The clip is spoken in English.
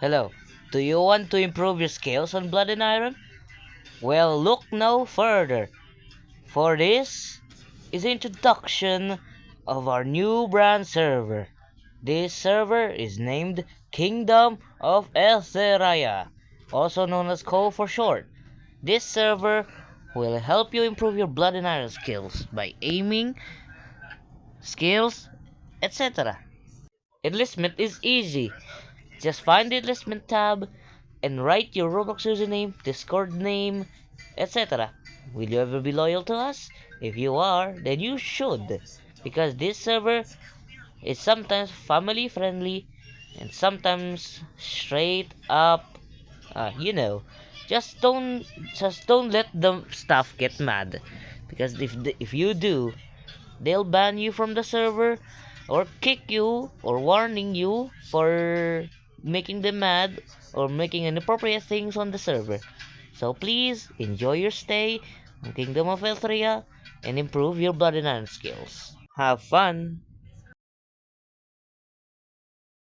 Hello, do you want to improve your skills on Blood and Iron? Well, look no further, for this is the introduction of our new brand server. This server is named Kingdom of Eltheraia, also known as KO for short. This server will help you improve your Blood and Iron skills by aiming, skills, etc. Enlistment is easy. Just find the enlistment tab and write your Roblox username, Discord name, etc. Will you ever be loyal to us? If you are, then you should, because this server is sometimes family friendly and sometimes straight up, you know. Just don't, just don't let the staff get mad, because if you do, they'll ban you from the server or kick you or warning you for making them mad or making inappropriate things on the server. So please enjoy your stay on Kingdom of Elthria and improve your blood and iron skills. Have fun!